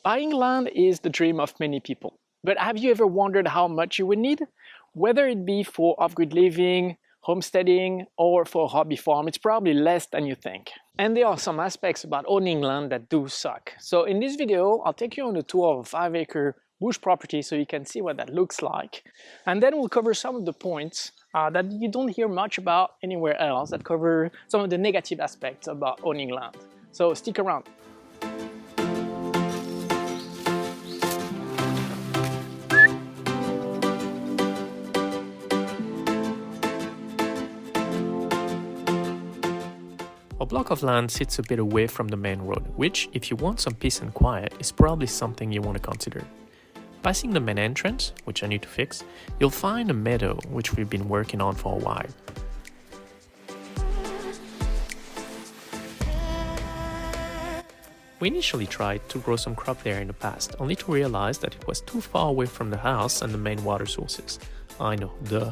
Buying land is the dream of many people, but have you ever wondered how much you would need? Whether it be for off-grid living, homesteading, or for a hobby farm, it's probably less than you think. And there are some aspects about owning land that do suck. So in this video, I'll take you on a tour of a 5-acre bush property so you can see what that looks like. And then we'll cover some of the points that you don't hear much about anywhere else, that cover some of the negative aspects about owning land. So stick around. A block of land sits a bit away from the main road, which, if you want some peace and quiet, is probably something you want to consider. Passing the main entrance, which I need to fix, you'll find a meadow, which we've been working on for a while. We initially tried to grow some crop there in the past, only to realize that it was too far away from the house and the main water sources. I know, duh.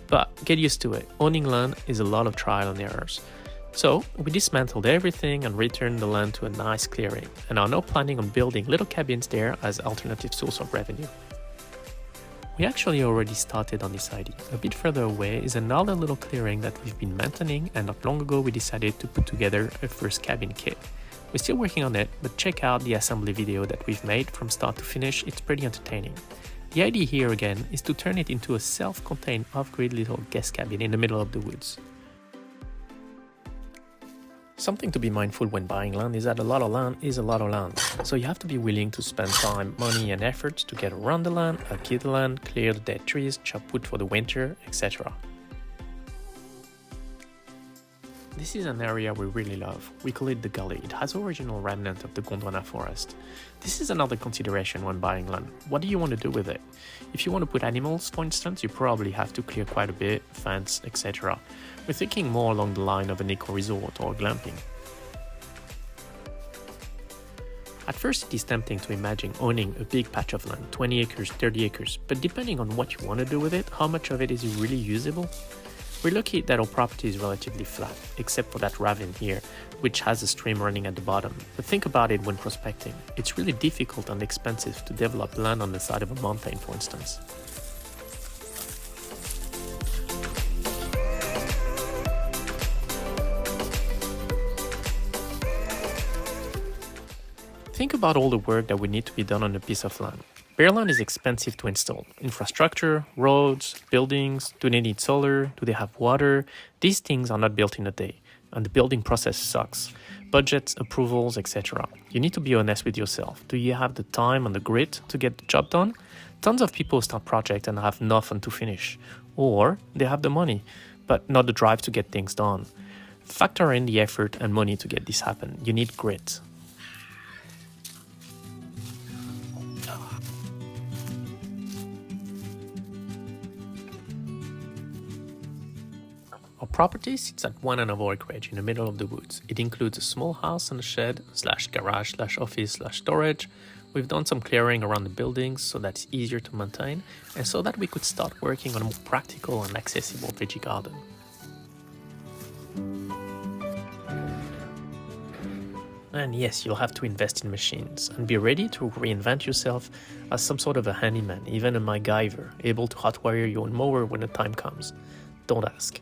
But get used to it, owning land is a lot of trial and errors. So, we dismantled everything and returned the land to a nice clearing, and are now planning on building little cabins there as alternative source of revenue. We actually already started on this idea. A bit further away is another little clearing that we've been maintaining, and not long ago we decided to put together a first cabin kit. We're still working on it, but check out the assembly video that we've made from start to finish, it's pretty entertaining. The idea here again is to turn it into a self-contained off-grid little guest cabin in the middle of the woods. Something to be mindful when buying land is that a lot of land is a lot of land, so you have to be willing to spend time, money and effort to get around the land, upkeep the land, clear the dead trees, chop wood for the winter, etc. This is an area we really love. We call it the gully. It has original remnant of the Gondwana forest. This is another consideration when buying land. What do you want to do with it? If you want to put animals, for instance, you probably have to clear quite a bit, fence, etc. We're thinking more along the line of an eco-resort or glamping. At first it is tempting to imagine owning a big patch of land, 20 acres, 30 acres, but depending on what you want to do with it, how much of it is really usable? We're lucky that our property is relatively flat, except for that Ravin here, which has a stream running at the bottom. But think about it when prospecting. It's really difficult and expensive to develop land on the side of a mountain, for instance. Think about all the work that would need to be done on a piece of land. Bare land is expensive to install. Infrastructure, roads, buildings, do they need solar, do they have water? These things are not built in a day, and the building process sucks. Budgets, approvals, etc. You need to be honest with yourself. Do you have the time and the grit to get the job done? Tons of people start projects and have nothing to finish. Or they have the money, but not the drive to get things done. Factor in the effort and money to get this happen. You need grit. Our property sits at 1.5 acreage in the middle of the woods. It includes a small house and a shed, /garage, /office, /storage. We've done some clearing around the buildings so that it's easier to maintain and so that we could start working on a more practical and accessible veggie garden. And yes, you'll have to invest in machines and be ready to reinvent yourself as some sort of a handyman, even a MacGyver, able to hotwire your own mower when the time comes. Don't ask.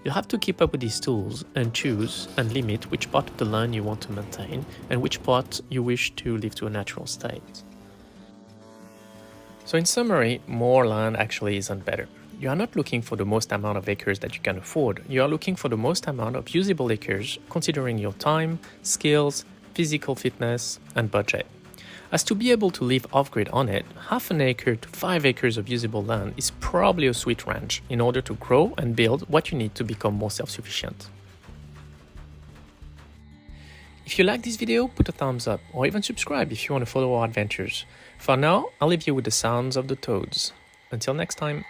You'll have to keep up with these tools and choose and limit which part of the land you want to maintain and which part you wish to leave to a natural state. So in summary, more land actually isn't better. You are not looking for the most amount of acres that you can afford. You are looking for the most amount of usable acres considering your time, skills, physical fitness and budget. As to be able to live off-grid on it, 0.5 acre to 5 acres of usable land is probably a sweet range in order to grow and build what you need to become more self-sufficient. If you like this video, put a thumbs up or even subscribe if you want to follow our adventures. For now, I'll leave you with the sounds of the toads. Until next time.